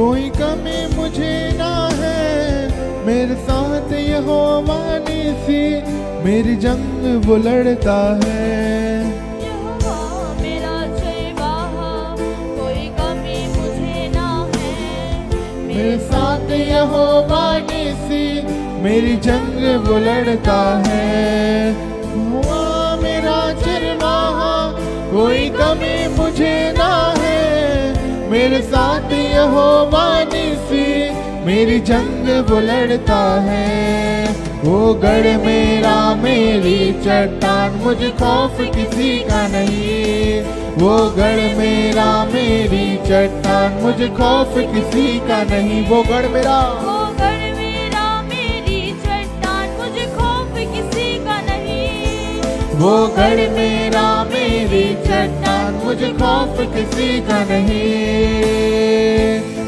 कोई कमी मुझे ना है, मेरे साथ यहोवा निसी, मेरी जंग वो लड़ता है। यहोवा मेरा चरवाहा, कोई कमी मुझे ना है, मेरे साथ यहोवा निसी, मेरी जंग वो लड़ता है। यहोवा मेरा चरवाहा, कोई कमी मुझे ना है, मेरे साथ यहोवा निसी, मेरी जंग वो लड़ता है। वो गढ़ मेरा मेरी चट्टान, मुझे खौफ किसी का नहीं। वो गढ़ मेरा मेरी चट्टान, मुझे खौफ किसी का नहीं। वो गढ़ मेरा, वो गढ़ मेरा मेरी चट्टान, मुझे खौफ किसी का नहीं। वो गढ़ मेरा मेरी चट्टान, मुझे खौफ किसी का नहीं।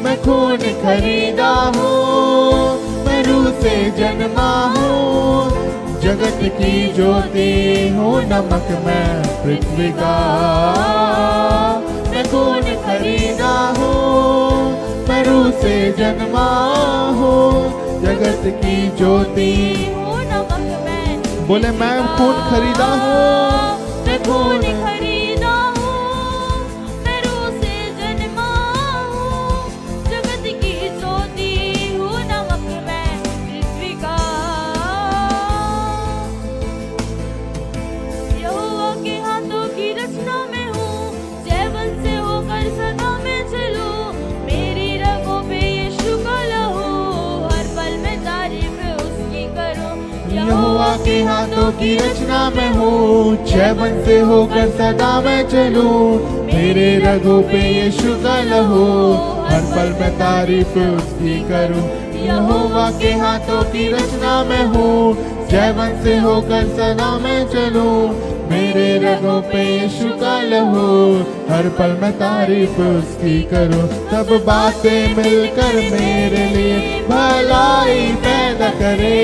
मैं खून खरीदा हूँ, मैं रूह से जन्मा हूँ, जगत की ज्योति हूँ, नमक मैं पृथ्वी का। मैं खून खरीदा हूँ, मैं रूह से जन्मा हूँ, जगत की ज्योति। हूँ नमक मैं, बोले मैं खून खरीदा हूँ, मैं खून खरीदा हूँ, मैं रूह से जन्मा हूँ, जगत की ज्योति हूँ, नमक मैं पृथ्वी का। यहोवा के हाथों की रचना में हूँ, जैवन से होकर सदा में चलूं, मेरी रगों पे यीशु का लहू, हर पल में तारीफ उसकी करूं। यहोवा के हाथों की रचना में हूँ, जैवन से होकर सदा मैं चलूं, मेरे रगों पे यीशु का लहू, हर पल में तारीफ उसकी करूं। यहोवा के हाथों की रचना में हूँ, जैवन से होकर सदा मैं चलूं, मेरे रगों पे यीशु का लहू, हर पल में तारीफ उसकी करूं। सब बातें मिलकर मेरे लिए भलाई पैदा करे,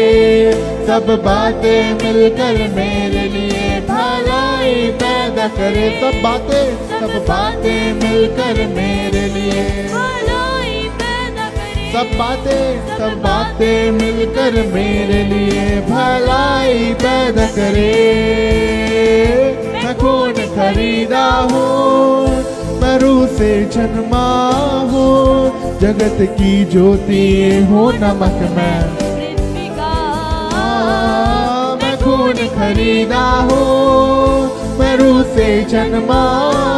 सब बातें मिलकर मेरे लिए भलाई पैदा करे। सब बातें मिलकर मेरे लिए, भलाई पैदा करे। सब बातें मिलकर मेरे लिए भलाई पैदा करे। मैं खून खरीदा हूँ, मैं रूह से जन्मा हूँ, जगत की ज्योति हूँ, नमक मैं पृथ्वी का। मैं खून खरीदा हूँ, मैं रूह से जन्मा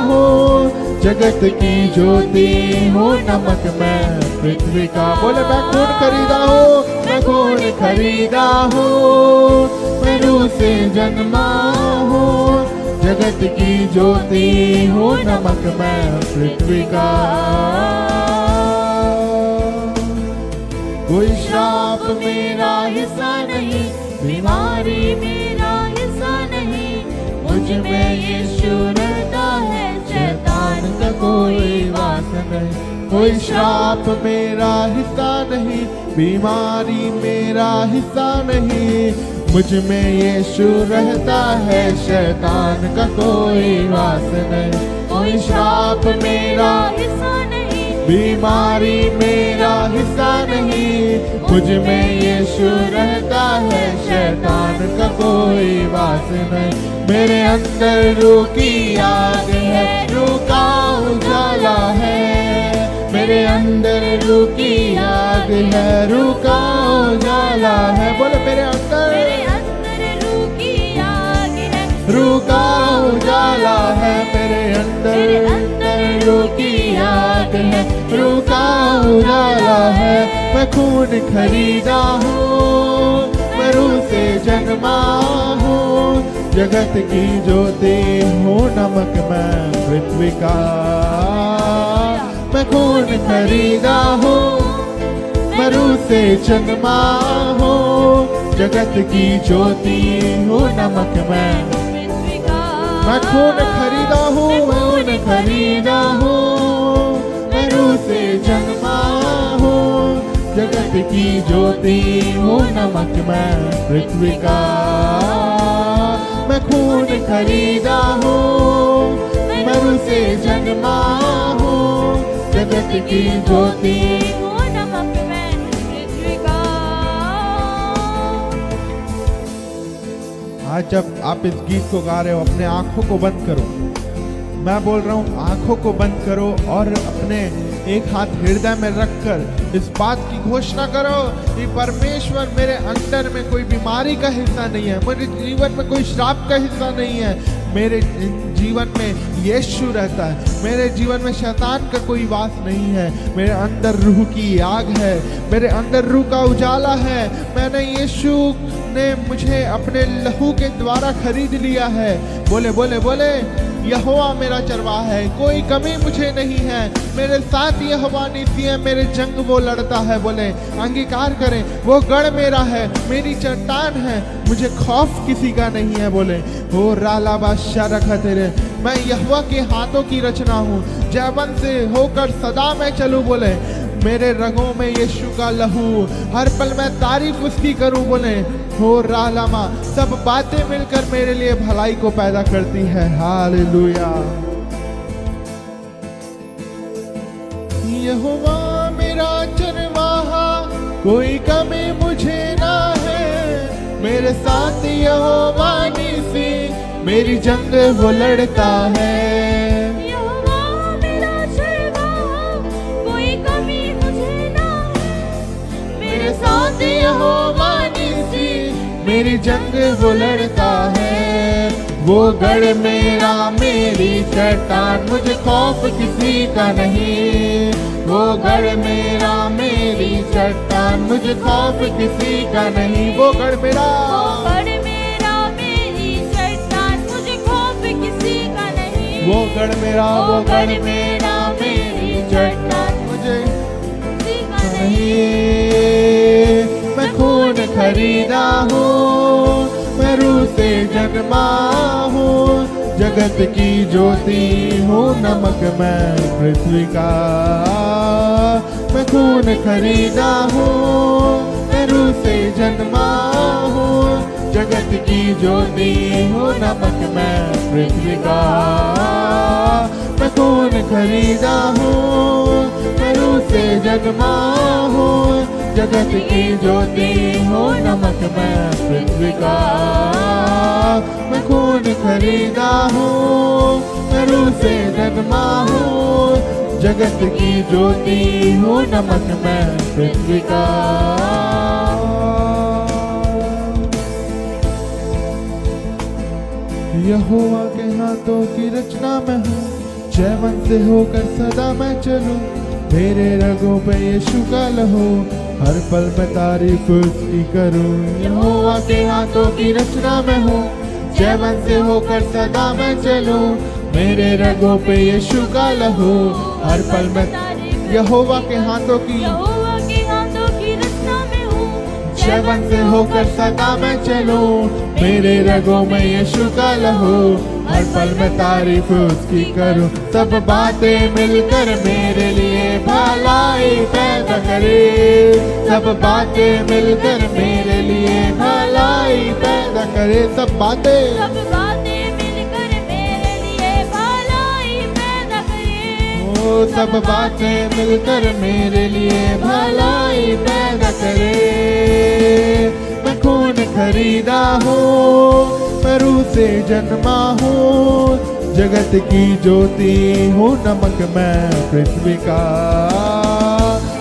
हूँ, जगत की ज्योति हूँ, नमक मैं पृथ्वी का। बोले मैं खून खरीदा हूँ, मैं खून खरीदा हूँ, मैं रूह से जन्मा हूँ, जगत की ज्योति हूँ, नमक मैं पृथ्वी का। कोई श्राप मेरा हिस्सा नहीं, बीमारी मेरा हिस्सा नहीं, मुझ में यीशु रहता है, शैतान का कोई वास नहीं। कोई श्राप मेरा हिस्सा नहीं, बीमारी मेरा हिस्सा नहीं, मुझ में यीशु रहता है, शैतान का कोई वास नहीं। कोई श्राप मेरा हिस्सा नहीं, बीमारी मेरा हिस्सा नहीं, मुझ में यीशु रहता है, शैतान का कोई वास नहीं। मेरे अंदर रूह की आग है, रूह का उजाला है, मेरे अंदर रूह की आग है, रूह का उजाला है। बोले मेरे अंदर रूह की आग है, रूह का उजाला है, मेरे अंदर रूह की आग है, रूह का उजाला है। मैं खून खरीदा हूँ, मैं रूह से जन्मा हूँ, जगत की ज्योति हूँ, नमक मैं पृथ्वी का। मैं खून खरीदा हूँ, मैं रूह से जन्मा हूँ, जगत की ज्योति हूँ, नमक मैं। पृथ्वी का। मैं खून खरीदा हूँ, मैं खून खरीदा हूँ, मैं रूह से जन्मा हूँ, जगत की ज्योति हूँ, नमक मैं पृथ्वी का। मैं खून खरीदा हूँ, मैं रूह से जन्मा हूँ, जगत की ज्योति आज जब आप इस गीत को गा रहे हो, अपने आंखों को बंद करो। मैं बोल रहा हूँ आंखों को बंद करो और अपने एक हाथ हृदय में रखकर इस बात की घोषणा करो कि परमेश्वर मेरे अंदर में कोई बीमारी का हिस्सा नहीं है, मेरे जीवन में कोई श्राप का हिस्सा नहीं है, मेरे जीवन में यीशु रहता है, मेरे जीवन में शैतान का कोई वास नहीं है, मेरे अंदर रूह की आग है, मेरे अंदर रूह का उजाला है। मैंने यीशु ने मुझे अपने लहू के द्वारा खरीद लिया है। बोले बोले बोले यहोवा मेरा चरवाहा है, कोई कमी मुझे नहीं है, मेरे साथ यहोवा निसी है, मेरे जंग वो लड़ता है। बोले अंगीकार करें, वो गढ़ मेरा है, मेरी चट्टान है, मुझे खौफ किसी का नहीं है। बोले हो राला बादशाह रखा तेरे, मैं यहोवा के हाथों की रचना हूँ, जैवन से होकर सदा मैं चलूँ। बोले मेरे रगों में यीशु का लहू, हर पल मैं तारीफ उसकी करूं। बोले हो रालामा, सब बातें मिलकर मेरे लिए भलाई को पैदा करती है। हालेलुया। यहोवा मेरा चरवाहा, कोई कमी मुझे ना है, मेरे साथ यहोवा निसी, मेरी जंग वो लड़ता है। साथ यहोवा निसी, मेरी जंग वो लड़ता है। वो गढ़ मेरा, मेरी चट्टान, मुझे खौफ किसी का नहीं। वो गढ़ मेरा, मेरी चट्टान, मुझे खौफ किसी का नहीं। वो गढ़ मेरा, मेरी चट्टान, मुझे खौफ किसी का नहीं। वो गढ़ मेरा, वो गढ़ मेरा, मेरी चट्टान, मुझे नहीं। मैं खून खरीदा हूँ, मैं रूह से जन्मा हूँ, जगत की ज्योति हूँ, नमक मैं पृथ्वी का। मैं खून खरीदा हूँ, मैं रूह से जन्मा हूँ, जगत की ज्योति हूँ, नमक मैं पृथ्वी का। मैं खून खरीदा हूँ, मैं रूह से जन्मा हूँ, जगत की ज्योति हूँ, नमक मैं पृथ्वी का। मैं खून खरीदा हूँ, मैं रूह से जन्मा हूँ, जगत की ज्योति हूँ, नमक मैं पृथ्वी का। यहोवा के हाथों की रचना मैं हूँ, जैवन से होकर सदा मैं चलूं। मेरे रगों पे यीशु का लहू, हर पल मैं तारीफ उसकी करूं। यहोवा के हाथों की रचना मैं हूँ, जैवन से होकर सदा मैं चलूं। मेरे रगों पे यीशु का लहू, हर पल मैं यहोवा के हाथों की रचना में हूँ, जैवन से होकर सदा मैं चलूं। मेरे रगों में यीशु का लहू, हर पल मैं तारीफ उसकी करूं। सब बातें मिलकर मेरे लिए भलाई पैदा करे, सब बातें मिलकर मेरे लिए भलाई पैदा करे। सब बातें मिलकर मेरे लिए भलाई पैदा करे। ओ सब बातें मिलकर मेरे लिए भलाई पैदा करे। मैं खून खरीदा हूँ, मैं रूह से जन्मा हूँ, जगत की ज्योति हूँ, नमक मैं पृथ्वी का।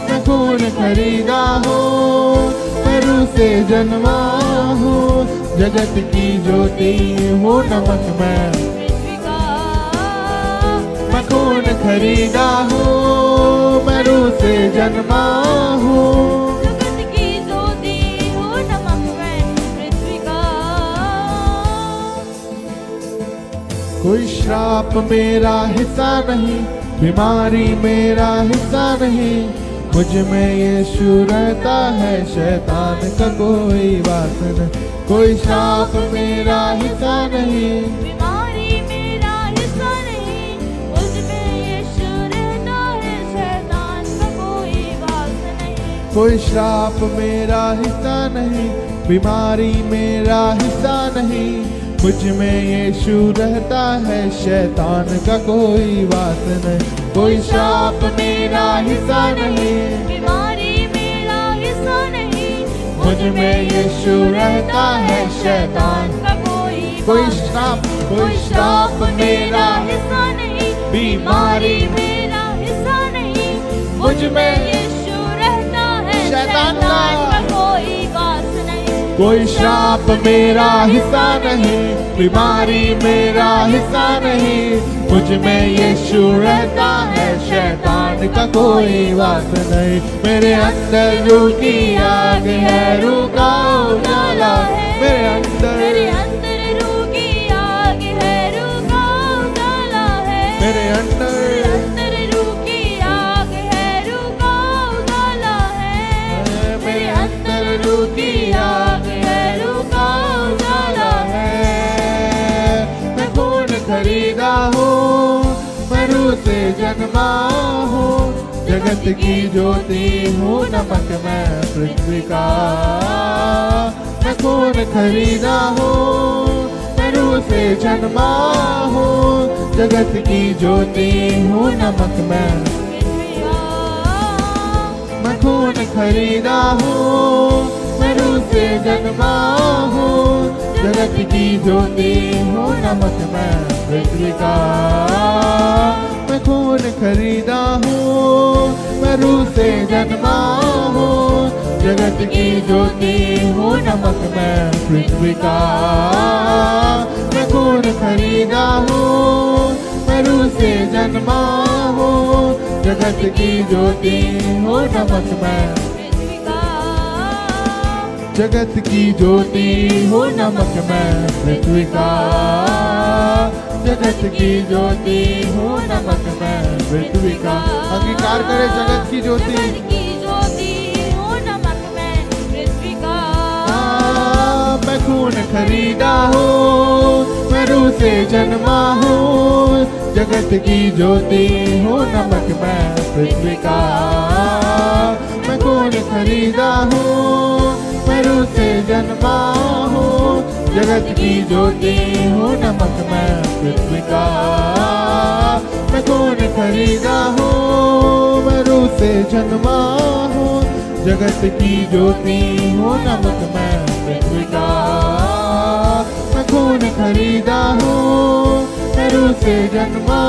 मैं खून खरीदा हूँ, मैं रूह से जन्मा हूँ, जगत की ज्योति हूँ, नमक मैं पृथ्वी का। मैं खून खरीदा हूँ, मैं रूह से जन्मा हूँ, कोई श्राप मेरा हिस्सा नहीं, बीमारी मेरा हिस्सा नहीं। मुझ में यीशु रहता है, शैतान का कोई बात नहीं। कोई श्राप मेरा हिस्सा नहीं, बीमारी मेरा हिस्सा नहीं। मुझ में यीशु रहता है, शैतान का कोई बात नहीं। कोई श्राप मेरा हिस्सा नहीं, बीमारी मेरा हिस्सा नहीं। मुझ में यीशु रहता है, शैतान का कोई बात नहीं। कोई श्राप मेरा हिस्सा नहीं, बीमारी मेरा हिस्सा नहीं। मुझ में यीशु रहता है, शैतान का कोई कोई श्राप मेरा हिस्सा नहीं, बीमारी मेरा हिस्सा नहीं, मुझ में यीशु रहता है, शैतान शैतान का का कोई वास नहीं। कोई श्राप मेरा हिस्सा नहीं, बीमारी मेरा हिस्सा नहीं, मुझ में यीशु रहता है, शैतान का कोई वास नहीं। मेरे अंदर रूह की आग है, रूह का उजाला है, मेरे अंदर रूह की आग है, रूह का उजाला है, मेरे अंदर रूह की आग है, रूह का उजाला है, मेरे अंदर रूह की आग है, रूह का उजाला है। मैं खून खरीदा हूँ, मैं रूह से जन्मा हूँ, जगत की ज्योति हूँ, नमक मैं पृथ्वी का। मैं खून खरीदा हूँ, मैं रूह से जन्मा हूँ, जगत की ज्योति हूँ, नमक मैं। मैं खून खरीदा हूँ, मैं रूह से जन्मा हूँ, जगत की ज्योति हूँ, नमक मैं पृथ्वी का। मैं खून खरीदा हूँ, मैं रूह से जन्मा हूँ, जगत की ज्योति हूँ, नमक मैं पृथ्वी का। मैं खून खरीदा हूँ, मैं रूह से जन्मा हूँ, जगत की ज्योति हूँ, नमक मैं। जगत की ज्योति हूँ, नमक मैं पृथ्वी का। जगत की ज्योति हूँ, नमक मैं पृथ्वी का। अंगीकार करे जगत की ज्योति, हूँ, नमक मैं पृथ्वी का। मैं खून खरीदा हूँ, मैं रूह से जन्मा हूँ, जगत की ज्योति हूँ, नमक मैं पृथ्वी का। मैं खून खरीदा हूँ, मैं रूह से जन्मा हूँ, जगत की ज्योति हूँ, नमक मैं पृथ्वी का। मैं खून खरीदा हूँ, मैं रूह से जन्मा हूँ, जगत की ज्योति हूँ, नमक मैं पृथ्वी का। मैं खून खरीदा हूँ, मैं रूह से जन्मा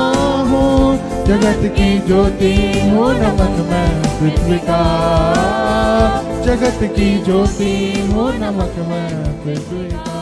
हूँ, जगत की ज्योति हूँ, नमक मैं पृथ्वी का। जगत की ज्योति हूँ, नमक मैं पृथ्वी का।